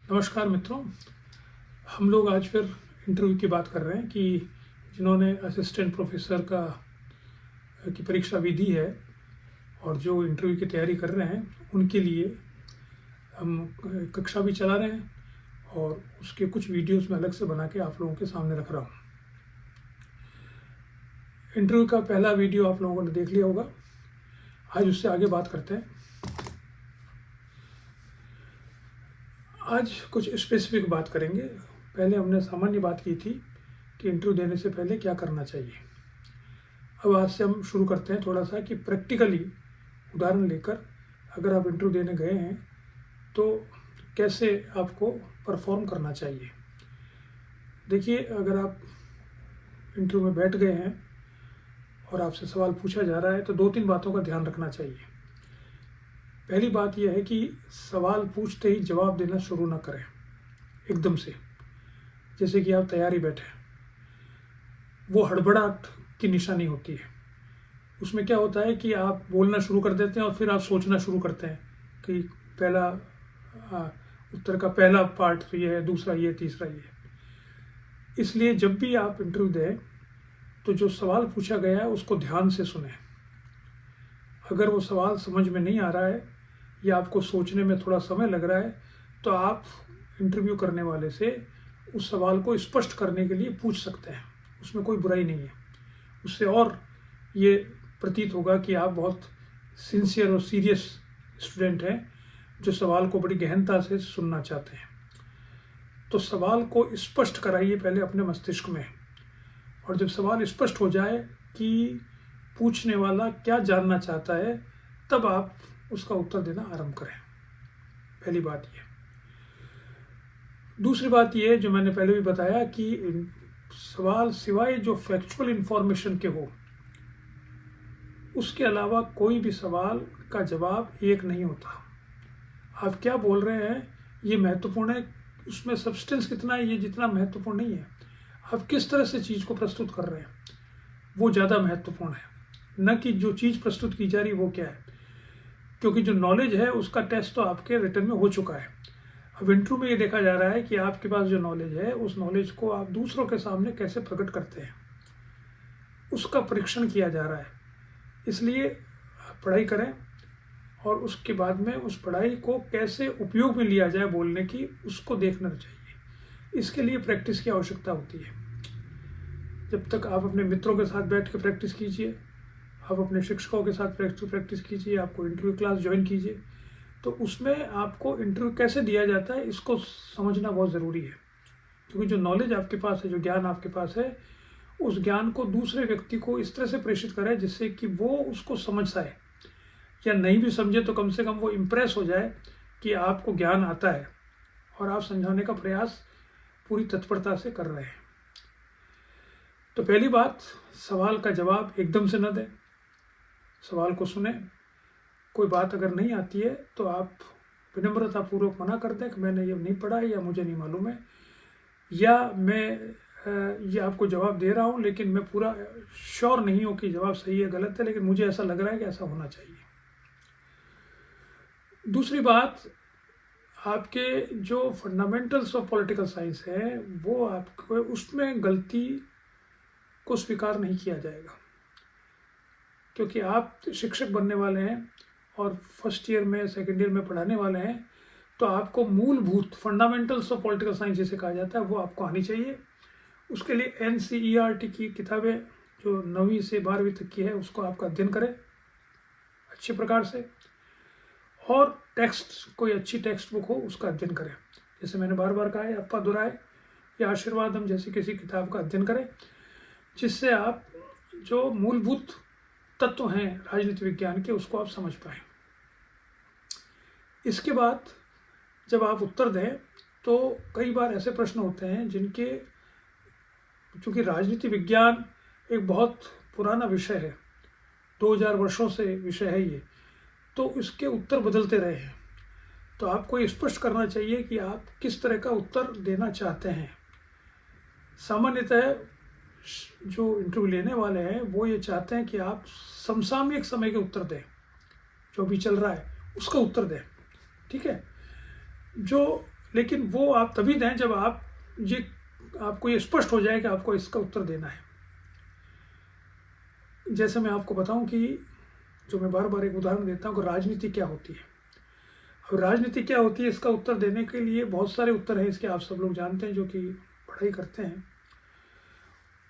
नमस्कार मित्रों। हम लोग आज फिर इंटरव्यू की बात कर रहे हैं कि जिन्होंने असिस्टेंट प्रोफेसर की परीक्षा भी दी है और जो इंटरव्यू की तैयारी कर रहे हैं उनके लिए हम कक्षा भी चला रहे हैं और उसके कुछ वीडियोस में अलग से बना के आप लोगों के सामने रख रहा हूँ। इंटरव्यू का पहला वीडियो आप लोगों ने देख लिया होगा। आज उससे आगे बात करते हैं। आज कुछ स्पेसिफिक बात करेंगे। पहले हमने सामान्य बात की थी कि इंटरव्यू देने से पहले क्या करना चाहिए। अब आज से हम शुरू करते हैं थोड़ा सा कि प्रैक्टिकली उदाहरण लेकर अगर आप इंटरव्यू देने गए हैं तो कैसे आपको परफॉर्म करना चाहिए। देखिए, अगर आप इंटरव्यू में बैठ गए हैं और आपसे सवाल पूछा जा रहा है तो 2-3 बातों का ध्यान रखना चाहिए। पहली बात यह है कि सवाल पूछते ही जवाब देना शुरू ना करें एकदम से, जैसे कि आप तैयारी बैठे। वो हड़बड़ाहट की निशानी होती है। उसमें क्या होता है कि आप बोलना शुरू कर देते हैं और फिर आप सोचना शुरू करते हैं कि पहला उत्तर का पहला पार्ट तो ये है, दूसरा ये, तीसरा ये। इसलिए जब भी आप इंटरव्यू दें तो जो सवाल पूछा गया है उसको ध्यान से सुनें। अगर वो सवाल समझ में नहीं आ रहा है या आपको सोचने में थोड़ा समय लग रहा है तो आप इंटरव्यू करने वाले से उस सवाल को स्पष्ट करने के लिए पूछ सकते हैं। उसमें कोई बुराई नहीं है। उससे और ये प्रतीत होगा कि आप बहुत सिंसियर और सीरियस स्टूडेंट हैं जो सवाल को बड़ी गहनता से सुनना चाहते हैं। तो सवाल को स्पष्ट कराइए पहले अपने मस्तिष्क में, और जब सवाल स्पष्ट हो जाए कि पूछने वाला क्या जानना चाहता है तब आप उसका उत्तर देना आरंभ करें। पहली बात ये। दूसरी बात ये जो मैंने पहले भी बताया कि सवाल सिवाय जो फैक्चुअल इंफॉर्मेशन के हो उसके अलावा कोई भी सवाल का जवाब एक नहीं होता। आप क्या बोल रहे हैं ये महत्वपूर्ण है, उसमें सब्सटेंस कितना है ये जितना महत्वपूर्ण नहीं है। आप किस तरह से चीज़ को प्रस्तुत कर रहे हैं वो ज़्यादा महत्वपूर्ण है, न कि जो चीज़ प्रस्तुत की जा रही वो क्या है। क्योंकि जो नॉलेज है उसका टेस्ट तो आपके रिटर्न में हो चुका है। अब इंटरव्यू में ये देखा जा रहा है कि आपके पास जो नॉलेज है उस नॉलेज को आप दूसरों के सामने कैसे प्रकट करते हैं, उसका परीक्षण किया जा रहा है। इसलिए पढ़ाई करें और उसके बाद में उस पढ़ाई को कैसे उपयोग में लिया जाए बोलने की, उसको देखना चाहिए। इसके लिए प्रैक्टिस की आवश्यकता होती है। जब तक आप अपने मित्रों के साथ बैठ के प्रैक्टिस कीजिए, आप अपने शिक्षकों के साथ प्रैक्टिस कीजिए, आपको इंटरव्यू क्लास ज्वाइन कीजिए, तो उसमें आपको इंटरव्यू कैसे दिया जाता है इसको समझना बहुत ज़रूरी है। क्योंकि जो नॉलेज आपके पास है, जो ज्ञान आपके पास है, उस ज्ञान को दूसरे व्यक्ति को इस तरह से प्रेषित करें जिससे कि वो उसको समझ पाए, या नहीं भी समझे तो कम से कम वो इम्प्रेस हो जाए कि आपको ज्ञान आता है और आप समझाने का प्रयास पूरी तत्परता से कर रहे हैं। तो पहली बात, सवाल का जवाब एकदम से न दें, सवाल को सुने। कोई बात अगर नहीं आती है तो आप विनम्रतापूर्वक मना कर दें कि मैंने ये नहीं पढ़ा है या मुझे नहीं मालूम है, या मैं ये आपको जवाब दे रहा हूँ लेकिन मैं पूरा श्योर नहीं हूँ कि जवाब सही है गलत है, लेकिन मुझे ऐसा लग रहा है कि ऐसा होना चाहिए। दूसरी बात, आपके जो फंडामेंटल्स ऑफ पॉलिटिकल साइंस है वो आपको उसमें गलती को स्वीकार नहीं किया जाएगा। क्योंकि आप शिक्षक बनने वाले हैं और फर्स्ट ईयर में, सेकेंड ईयर में पढ़ाने वाले हैं, तो आपको मूलभूत फंडामेंटल्स ऑफ पॉलिटिकल साइंस जिसे कहा जाता है वो आपको आनी चाहिए। उसके लिए NCERT की किताबें जो 9वीं से 12वीं तक की है उसको आपका अध्ययन करें अच्छे प्रकार से, और टेक्स्ट, कोई अच्छी टेक्स्ट बुक हो उसका अध्ययन करें। जैसे मैंने बार बार कहा है, अप्पादुराय या आशीर्वादम जैसी किसी किताब का अध्ययन करें, जिससे आप जो मूलभूत तत्व हैं राजनीति विज्ञान के उसको आप समझ पाएं। इसके बाद जब आप उत्तर दें तो कई बार ऐसे प्रश्न होते हैं जिनके, चूँकि राजनीति विज्ञान एक बहुत पुराना विषय है, 2000 वर्षों से विषय है ये, तो इसके उत्तर बदलते रहे हैं। तो आपको स्पष्ट करना चाहिए कि आप किस तरह का उत्तर देना चाहते हैं। सामान्यतः जो इंटरव्यू लेने वाले हैं वो ये चाहते हैं कि आप समसामयिक समय के उत्तर दें, जो भी चल रहा है उसका उत्तर दें। ठीक है। जो लेकिन वो आप तभी दें जब आपको ये स्पष्ट हो जाए कि आपको इसका उत्तर देना है। जैसे मैं आपको बताऊं कि जो मैं बार बार एक उदाहरण देता हूँ कि राजनीति क्या होती है। अब राजनीति क्या होती है, इसका उत्तर देने के लिए बहुत सारे उत्तर हैं इसके, आप सब लोग जानते हैं जो कि पढ़ाई करते हैं।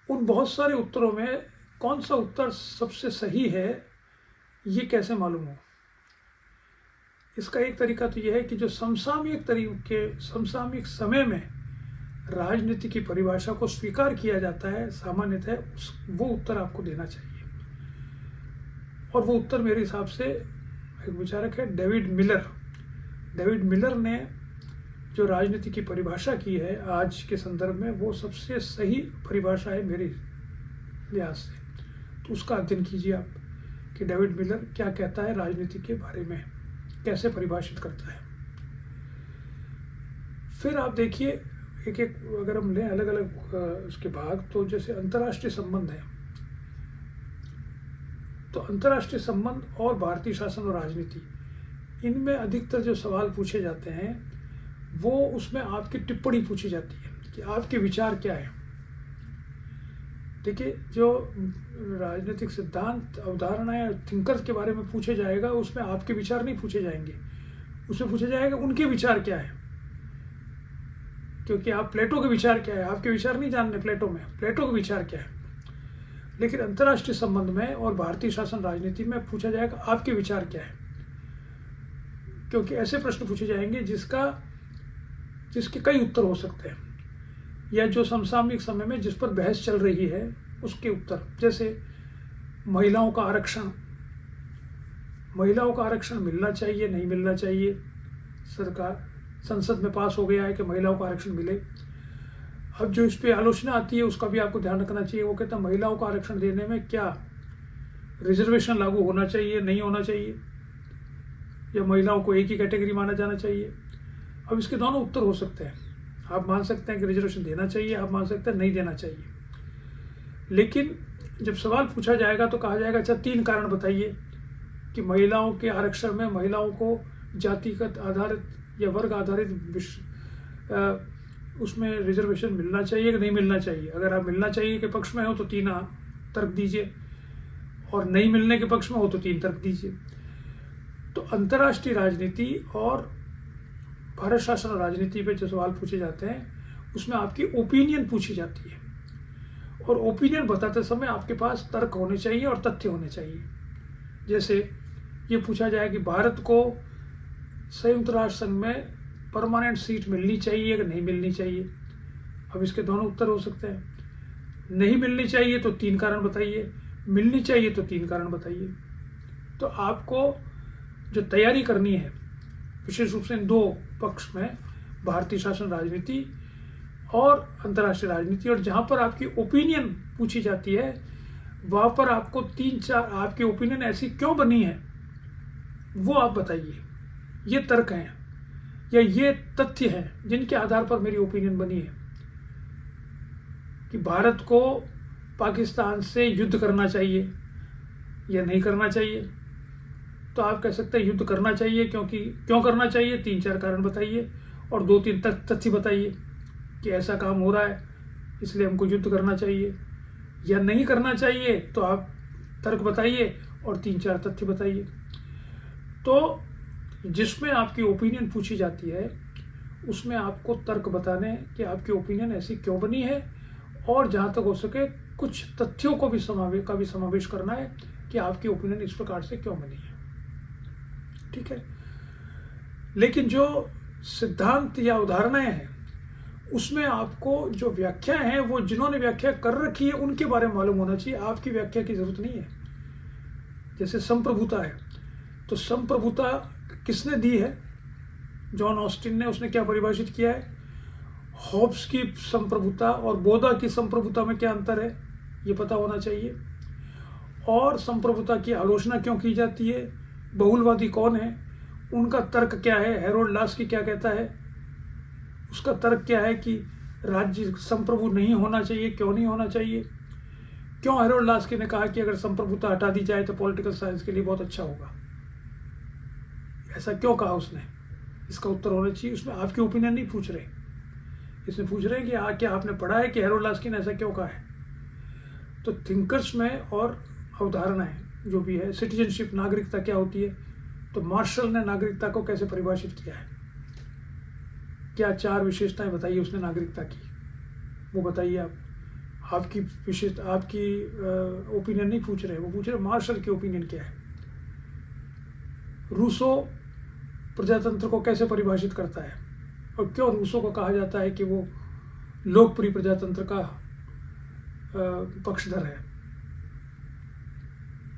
उन बहुत सारे उत्तरों में कौन सा उत्तर सबसे सही है ये कैसे मालूम हो? इसका एक तरीका तो यह है कि जो समसामयिक समय में राजनीति की परिभाषा को स्वीकार किया जाता है सामान्यतः, वो उत्तर आपको देना चाहिए। और वो उत्तर मेरे हिसाब से एक विचारक है डेविड मिलर ने जो राजनीति की परिभाषा की है आज के संदर्भ में, वो सबसे सही परिभाषा है मेरे लिहाज से। तो उसका अध्ययन कीजिए आप कि डेविड मिलर क्या कहता है राजनीति के बारे में, कैसे परिभाषित करता है। फिर आप देखिए एक एक अगर हम लें अलग अलग उसके भाग, तो जैसे अंतर्राष्ट्रीय संबंध है, तो अंतर्राष्ट्रीय संबंध और भारतीय शासन और राजनीति, इनमें अधिकतर जो सवाल पूछे जाते हैं वो उसमें आपकी टिप्पणी पूछी जाती है कि आपके विचार क्या है। देखिए, जो राजनीतिक सिद्धांत अवधारणाएं थिंकर्स के बारे में पूछे जाएगा उसमें आपके विचार नहीं पूछे जाएंगे, उसमें पूछा जाएगा उनके विचार क्या है। क्योंकि आप प्लेटो के विचार क्या है, आपके विचार नहीं जानने प्लेटो के विचार क्या है। लेकिन अंतर्राष्ट्रीय संबंध में और भारतीय शासन राजनीति में पूछा जाएगा आपके विचार क्या है, क्योंकि ऐसे प्रश्न पूछे जाएंगे जिसके कई उत्तर हो सकते हैं, या जो समसामयिक समय में जिस पर बहस चल रही है उसके उत्तर। जैसे महिलाओं का आरक्षण मिलना चाहिए नहीं मिलना चाहिए, संसद में पास हो गया है कि महिलाओं को आरक्षण मिले। अब जो इस पे आलोचना आती है उसका भी आपको ध्यान रखना चाहिए। वो कहता है महिलाओं को आरक्षण देने में क्या रिजर्वेशन लागू होना चाहिए, नहीं होना चाहिए, या महिलाओं को एक ही कैटेगरी माना जाना चाहिए। अब इसके दोनों उत्तर हो सकते हैं। आप मान सकते हैं कि रिजर्वेशन देना चाहिए, आप मान सकते हैं नहीं देना चाहिए। लेकिन जब सवाल पूछा जाएगा तो कहा जाएगा अच्छा 3 कारण बताइए कि महिलाओं के आरक्षण में महिलाओं को जातिगत आधारित या वर्ग आधारित उसमें रिजर्वेशन मिलना चाहिए कि नहीं मिलना चाहिए। अगर आप मिलना चाहिए के पक्ष में हो तो 3 तर्क दीजिए, और नहीं मिलने के पक्ष में हो तो 3 तर्क दीजिए। तो अंतर्राष्ट्रीय राजनीति और भारत शासन राजनीति पे जो सवाल पूछे जाते हैं उसमें आपकी ओपिनियन पूछी जाती है, और ओपिनियन बताते समय आपके पास तर्क होने चाहिए और तथ्य होने चाहिए। जैसे ये पूछा जाए कि भारत को संयुक्त राष्ट्र संघ में परमानेंट सीट मिलनी चाहिए कि नहीं मिलनी चाहिए। अब इसके दोनों उत्तर हो सकते हैं। नहीं मिलनी चाहिए तो 3 कारण बताइए, मिलनी चाहिए तो 3 कारण बताइए। तो आपको जो तैयारी करनी है विशेष रूप से इन 2 पक्ष में, भारतीय शासन राजनीति और अंतर्राष्ट्रीय राजनीति, और जहाँ पर आपकी ओपिनियन पूछी जाती है वहाँ पर आपको 3-4 आपकी ओपिनियन ऐसी क्यों बनी है वो आप बताइए। ये तर्क हैं या ये तथ्य हैं जिनके आधार पर मेरी ओपिनियन बनी है कि भारत को पाकिस्तान से युद्ध करना चाहिए या नहीं करना चाहिए। तो आप कह सकते हैं युद्ध करना चाहिए, क्योंकि क्यों करना चाहिए 3-4 कारण बताइए, और 2-3 तथ्य बताइए कि ऐसा काम हो रहा है इसलिए हमको युद्ध करना चाहिए। या नहीं करना चाहिए तो आप तर्क बताइए और 3-4 तथ्य बताइए। तो जिसमें आपकी ओपिनियन पूछी जाती है उसमें आपको तर्क बताने कि आपकी ओपिनियन ऐसी क्यों बनी है, और जहाँ तक हो सके कुछ तथ्यों को भी समावेश करना है कि आपकी ओपिनियन इस प्रकार से क्यों बनी है। ठीक है। लेकिन जो सिद्धांत या उदाहरणाएं हैं उसमें आपको जो व्याख्या है वो जिन्होंने व्याख्या कर रखी है उनके बारे में मालूम होना चाहिए, आपकी व्याख्या की जरूरत नहीं है। जैसे संप्रभुता है, तो संप्रभुता किसने दी है? जॉन ऑस्टिन ने। उसने क्या परिभाषित किया है? हॉब्स की संप्रभुता और बोधा की संप्रभुता में क्या अंतर है ये पता होना चाहिए। और संप्रभुता की आलोचना क्यों की जाती है, बहुलवादी कौन है, उनका तर्क क्या है, हैरोल्ड लास्की क्या कहता है, उसका तर्क क्या है कि राज्य संप्रभु नहीं होना चाहिए, क्यों नहीं होना चाहिए, क्यों हैरोल्ड लास्की ने कहा कि अगर संप्रभुता हटा दी जाए तो पॉलिटिकल साइंस के लिए बहुत अच्छा होगा, ऐसा क्यों कहा उसने, इसका उत्तर होना चाहिए। उसमें आपकी ओपिनियन नहीं पूछ रहे, इसमें पूछ रहे हैं कि क्या आपने पढ़ा है कि हैरोल्ड लास्की ने ऐसा क्यों कहा है। तो थिंकर्स में और अवधारणाएं जो भी है, सिटीजनशिप नागरिकता क्या होती है, तो मार्शल ने नागरिकता को कैसे परिभाषित किया है, क्या 4 विशेषताएं बताइए उसने नागरिकता की, वो बताइए आप। आपकी विशेष आपकी ओपिनियन नहीं पूछ रहे, वो पूछ रहे मार्शल की ओपिनियन क्या है। रूसो प्रजातंत्र को कैसे परिभाषित करता है और क्यों रूसो को कहा जाता है कि वो लोकप्रिय प्रजातंत्र का पक्षधर है।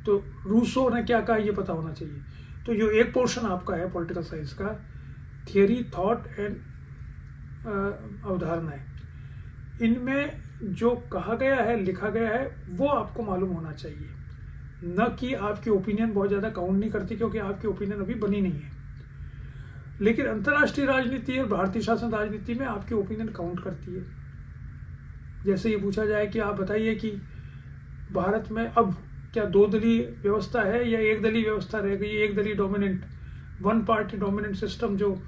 तो रूसो ने क्या कहा ये पता होना चाहिए। तो जो एक पोर्शन आपका है पॉलिटिकल साइंस का, थियरी, थॉट एंड अवधारणाएं, इनमें जो कहा गया है, लिखा गया है, वो आपको मालूम होना चाहिए, न कि आपकी ओपिनियन बहुत ज़्यादा काउंट नहीं करती, क्योंकि आपकी ओपिनियन अभी बनी नहीं है। लेकिन अंतर्राष्ट्रीय राजनीति और भारतीय शासन राजनीति में आपकी ओपिनियन काउंट करती है। जैसे ये पूछा जाए कि आप बताइए कि भारत में अब क्या 2 दलीय व्यवस्था है या 1 दलीय व्यवस्था रह गई, 1 दलीय डोमिनेंट, 1 पार्टी डोमिनेंट सिस्टम जो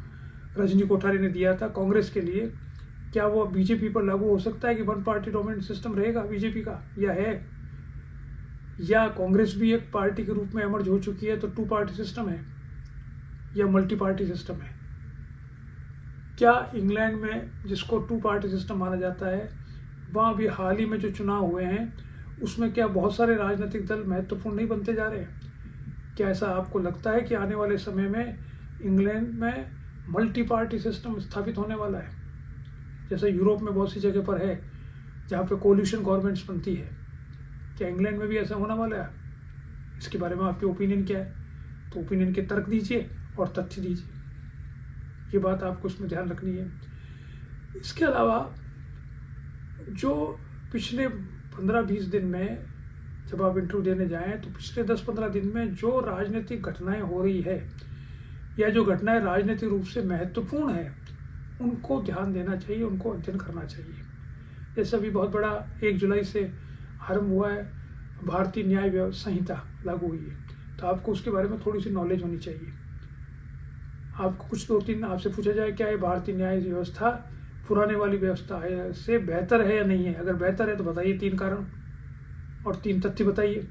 रजनी कोठारी ने दिया था कांग्रेस के लिए, क्या वो बीजेपी पर लागू हो सकता है कि 1 पार्टी डोमिनेंट सिस्टम रहेगा बीजेपी का, या है, या कांग्रेस भी एक पार्टी के रूप में एमर्ज हो चुकी है तो 2 पार्टी सिस्टम है या मल्टी पार्टी सिस्टम है। क्या इंग्लैंड में जिसको 2 पार्टी सिस्टम माना जाता है, वहाँ भी हाल ही में जो चुनाव हुए हैं उसमें क्या बहुत सारे राजनीतिक दल महत्वपूर्ण नहीं बनते जा रहे हैं? क्या ऐसा आपको लगता है कि आने वाले समय में इंग्लैंड में मल्टी पार्टी सिस्टम स्थापित होने वाला है, जैसे यूरोप में बहुत सी जगह पर है जहाँ पे कोलिशन गवर्नमेंट्स बनती है? क्या इंग्लैंड में भी ऐसा होने वाला है? इसके बारे में आपकी ओपिनियन क्या है? तो ओपिनियन के तर्क दीजिए और तथ्य दीजिए, ये बात आपको इसमें ध्यान रखनी है। इसके अलावा जो पिछले 15-20 दिन में जब आप इंटरव्यू देने जाएं तो पिछले 10-15 दिन में जो राजनीतिक घटनाएं हो रही है या जो घटनाएं राजनीतिक रूप से महत्वपूर्ण है, उनको ध्यान देना चाहिए, उनको अध्ययन करना चाहिए। जैसे अभी बहुत बड़ा 1 जुलाई से आरंभ हुआ है, भारतीय न्याय संहिता लागू हुई है, तो आपको उसके बारे में थोड़ी सी नॉलेज होनी चाहिए। आपको कुछ 2-3 आपसे पूछा जाए क्या ये भारतीय न्याय व्यवस्था पुराने वाली व्यवस्था है से बेहतर है या नहीं है, अगर बेहतर है तो बताइए 3 कारण और 3 तथ्य बताइए,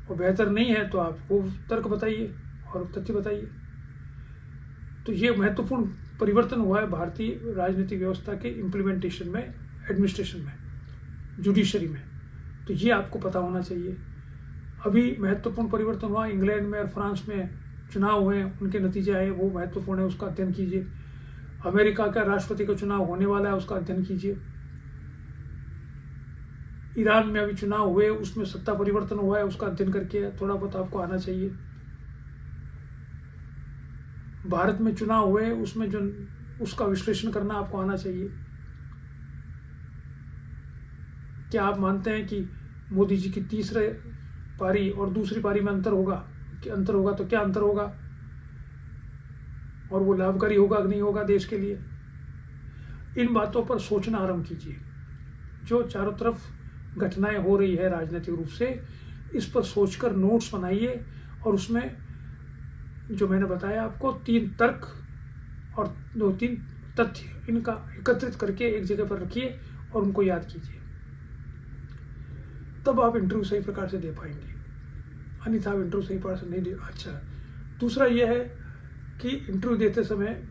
और बेहतर नहीं है तो आप वो तर्क बताइए और तथ्य बताइए। तो ये महत्वपूर्ण परिवर्तन हुआ है भारतीय राजनीतिक व्यवस्था के इम्प्लीमेंटेशन में, एडमिनिस्ट्रेशन में, जुडिशरी में, तो ये आपको पता होना चाहिए। अभी महत्वपूर्ण परिवर्तन हुआ इंग्लैंड में और फ्रांस में, चुनाव हुए, उनके नतीजे आए, वो महत्वपूर्ण है, उसका अध्ययन कीजिए। अमेरिका का राष्ट्रपति का चुनाव होने वाला है, उसका अध्ययन कीजिए। ईरान में अभी चुनाव हुए, उसमें सत्ता परिवर्तन हुआ है, उसका अध्ययन करके थोड़ा बहुत आपको आना चाहिए। भारत में चुनाव हुए, उसमें जो उसका विश्लेषण करना आपको आना चाहिए। क्या आप मानते हैं कि मोदी जी की तीसरे पारी और दूसरी पारी में अंतर होगा? तो क्या अंतर होगा और वो लाभकारी होगा कि नहीं होगा देश के लिए? इन बातों पर सोचना आरंभ कीजिए। जो चारों तरफ घटनाएं हो रही है राजनीतिक रूप से, इस पर सोचकर नोट्स बनाइए और उसमें जो मैंने बताया आपको 3 तर्क और 2-3 तथ्य, इनका एकत्रित करके एक जगह पर रखिए और उनको याद कीजिए, तब आप इंटरव्यू सही प्रकार से दे पाएंगे। अन्यथा आप इंटरव्यू सही प्रकार से नहीं दे। अच्छा, दूसरा यह है कि इंटरव्यू देते समय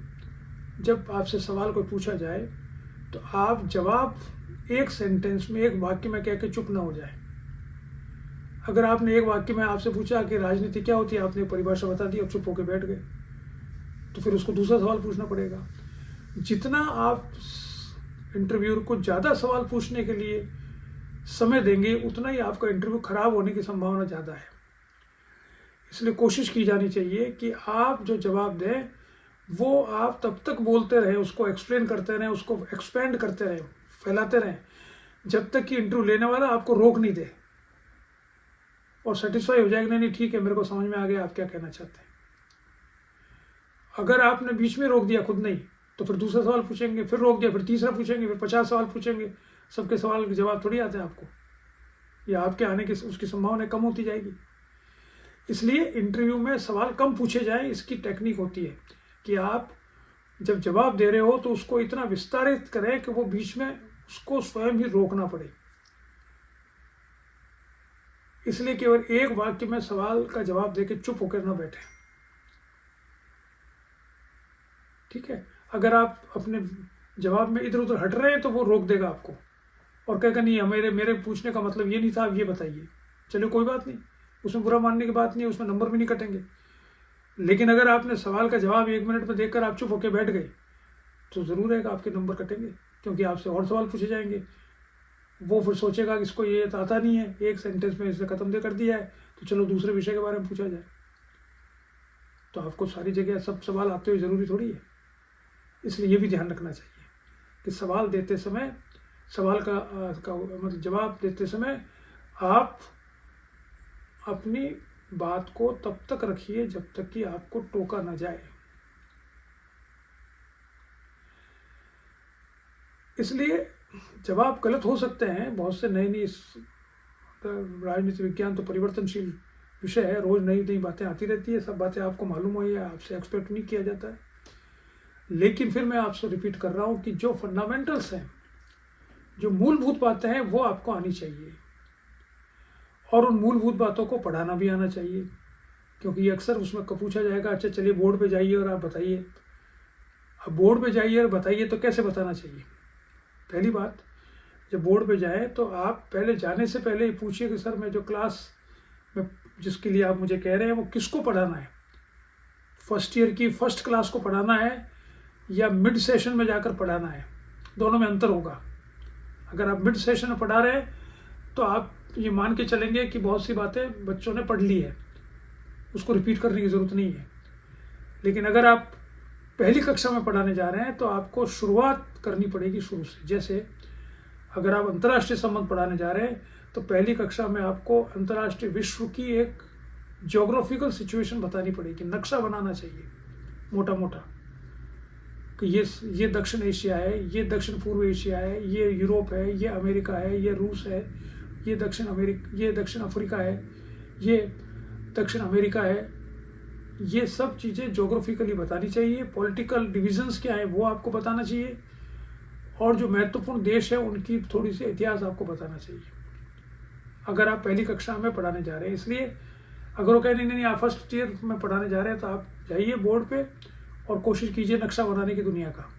जब आपसे सवाल कोई पूछा जाए तो आप जवाब एक सेंटेंस में, एक वाक्य में कह के चुप ना हो जाए। अगर आपने एक वाक्य में आपसे पूछा कि राजनीति क्या होती है, आपने परिभाषा बता दी, अब चुप होकर बैठ गए, तो फिर उसको दूसरा सवाल पूछना पड़ेगा। जितना आप इंटरव्यूअर को ज़्यादा सवाल पूछने के लिए समय देंगे, उतना ही आपका इंटरव्यू खराब होने की संभावना ज़्यादा है। इसलिए कोशिश की जानी चाहिए कि आप जो जवाब दें वो आप तब तक बोलते रहें, उसको एक्सप्लेन करते रहें, उसको एक्सपेंड करते रहें, फैलाते रहें, जब तक कि इंटरव्यू लेने वाला आपको रोक नहीं दे और सेटिस्फाई हो जाएगा, नहीं ठीक है, मेरे को समझ में आ गया आप क्या कहना चाहते हैं। अगर आपने बीच में रोक दिया खुद नहीं, तो फिर दूसरा सवाल पूछेंगे, फिर रोक दिया, फिर तीसरा पूछेंगे, फिर 50 सवाल पूछेंगे, सबके सवाल के जवाब थोड़ी आते हैं आपको, या आपके आने की उसकी संभावना कम होती जाएगी। इसलिए इंटरव्यू में सवाल कम पूछे जाएं, इसकी टेक्निक होती है कि आप जब जवाब दे रहे हो तो उसको इतना विस्तारित करें कि वो बीच में उसको स्वयं ही रोकना पड़े। इसलिए केवल एक वाक्य में सवाल का जवाब देके चुप होकर ना बैठे। ठीक है, अगर आप अपने जवाब में इधर उधर हट रहे हैं तो वो रोक देगा आपको और कहेगा नहीं, मेरे पूछने का मतलब ये नहीं था, आप ये बताइए। चलो कोई बात नहीं, उसमें बुरा मानने की बात नहीं है, उसमें नंबर भी नहीं कटेंगे। लेकिन अगर आपने सवाल का जवाब 1 मिनट में देखकर आप चुप होकर बैठ गए तो ज़रूर है कि आपके नंबर कटेंगे, क्योंकि आपसे और सवाल पूछे जाएंगे। वो फिर सोचेगा कि इसको ये आता नहीं है, एक सेंटेंस में इसने ख़त्म कर दिया है, तो चलो दूसरे विषय के बारे में पूछा जाए। तो आपको सारी जगह सब सवाल आते हुए ज़रूरी थोड़ी है। इसलिए ये भी ध्यान रखना चाहिए कि सवाल देते समय, सवाल का मतलब जवाब देते समय आप अपनी बात को तब तक रखिए जब तक कि आपको टोका ना जाए। इसलिए जवाब गलत हो सकते हैं। बहुत से नई राजनीति विज्ञान तो परिवर्तनशील विषय है, रोज नई नई बातें आती रहती है, सब बातें आपको मालूम हो या आपसे एक्सपेक्ट नहीं किया जाता है। लेकिन फिर मैं आपसे रिपीट कर रहा हूं कि जो फंडामेंटल्स हैं, जो मूलभूत बातें हैं, वो आपको आनी चाहिए और उन मूलभूत बातों को पढ़ाना भी आना चाहिए, क्योंकि ये अक्सर उसमें पूछा जाएगा, अच्छा चलिए बोर्ड पे जाइए और आप बताइए। अब बोर्ड पे जाइए और बताइए तो कैसे बताना चाहिए? पहली बात, जब बोर्ड पे जाए तो आप पहले जाने से पहले ही पूछिए कि सर मैं जो क्लास में जिसके लिए आप मुझे कह रहे हैं वो किसको पढ़ाना है? फर्स्ट ईयर की फर्स्ट क्लास को पढ़ाना है या मिड सेशन में जाकर पढ़ाना है? दोनों में अंतर होगा। अगर आप मिड सेशन में पढ़ा रहे हैं तो आप ये मान के चलेंगे कि बहुत सी बातें बच्चों ने पढ़ ली है, उसको रिपीट करने की ज़रूरत नहीं है। लेकिन अगर आप पहली कक्षा में पढ़ाने जा रहे हैं तो आपको शुरुआत करनी पड़ेगी शुरू से। जैसे अगर आप अंतर्राष्ट्रीय संबंध पढ़ाने जा रहे हैं तो पहली कक्षा में आपको अंतर्राष्ट्रीय विश्व की एक ज्योग्राफिकल सिचुएशन बतानी पड़ेगी, नक्शा बनाना चाहिए मोटा मोटा कि ये दक्षिण एशिया है, ये दक्षिण पूर्व एशिया है, ये यूरोप है, ये अमेरिका है, ये रूस है, ये दक्षिण अफ्रीका है, ये दक्षिण अमेरिका है। ये सब चीज़ें ज्योग्राफिकली बतानी चाहिए। पॉलिटिकल डिविजन्स क्या है वो आपको बताना चाहिए, और जो महत्वपूर्ण देश है उनकी थोड़ी सी इतिहास आपको बताना चाहिए अगर आप पहली कक्षा में पढ़ाने जा रहे हैं। इसलिए अगर वो कहें नहीं आप फर्स्ट ईयर में पढ़ाने जा रहे हैं तो आप जाइए बोर्ड पे और कोशिश कीजिए नक्शा बनाने की दुनिया का,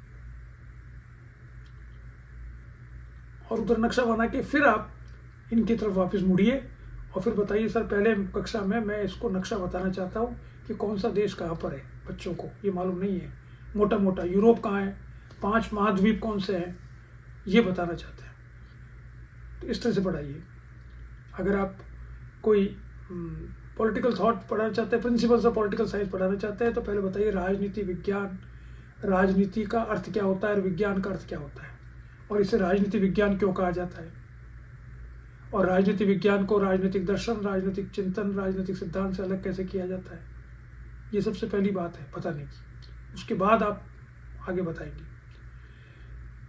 और उधर नक्शा बना के फिर आप इनकी तरफ वापस मुड़िए और फिर बताइए सर पहले कक्षा में मैं इसको नक्शा बताना चाहता हूँ कि कौन सा देश कहाँ पर है। बच्चों को ये मालूम नहीं है, मोटा मोटा यूरोप कहाँ है, 5 महाद्वीप कौन से हैं, ये बताना चाहते हैं। तो इस तरह से पढ़ाइए। अगर आप कोई पॉलिटिकल थॉट पढ़ाना चाहते हैं, प्रिंसिपल्स ऑफ पॉलिटिकल साइंस पढ़ाना चाहते हैं, तो पहले बताइए राजनीति विज्ञान, राजनीति का अर्थ क्या होता है और विज्ञान का अर्थ क्या होता है, और इसे राजनीति विज्ञान क्यों कहा जाता है, और राजनीति विज्ञान को राजनीतिक दर्शन, राजनीतिक चिंतन, राजनीतिक सिद्धांत से अलग कैसे किया जाता है। ये सबसे पहली बात है बताने की। उसके बाद आप आगे बताएंगे।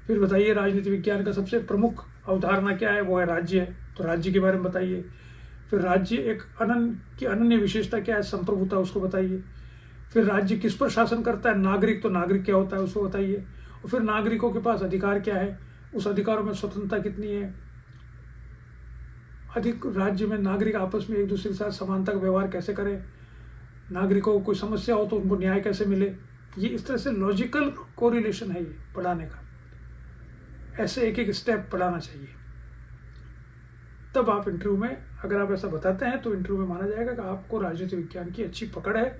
फिर बताइए राजनीति विज्ञान का सबसे प्रमुख अवधारणा क्या है, वो है राज्य है, तो राज्य के बारे में बताइए। फिर राज्य एक अनन्य विशेषता क्या है, संप्रभुता, उसको बताइए। फिर राज्य किस पर शासन करता है, नागरिक, तो नागरिक क्या होता है उसको बताइए। और फिर नागरिकों के पास अधिकार क्या है, उस अधिकारों में स्वतंत्रता कितनी है, अधिक राज्य में नागरिक आपस में एक दूसरे के साथ समानता का व्यवहार कैसे करें, नागरिकों को कोई समस्या हो तो उनको न्याय कैसे मिले। ये इस तरह से लॉजिकल कोरिलेशन है ये पढ़ाने का। ऐसे एक एक स्टेप पढ़ाना चाहिए, तब आप इंटरव्यू में अगर आप ऐसा बताते हैं तो इंटरव्यू में माना जाएगा कि आपको राजनीति विज्ञान की अच्छी पकड़ है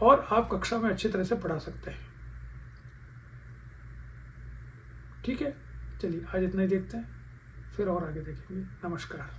और आप कक्षा में अच्छी तरह से पढ़ा सकते हैं। ठीक है, चलिए आज इतना ही देखते हैं, फिर और आगे देखेंगे। नमस्कार।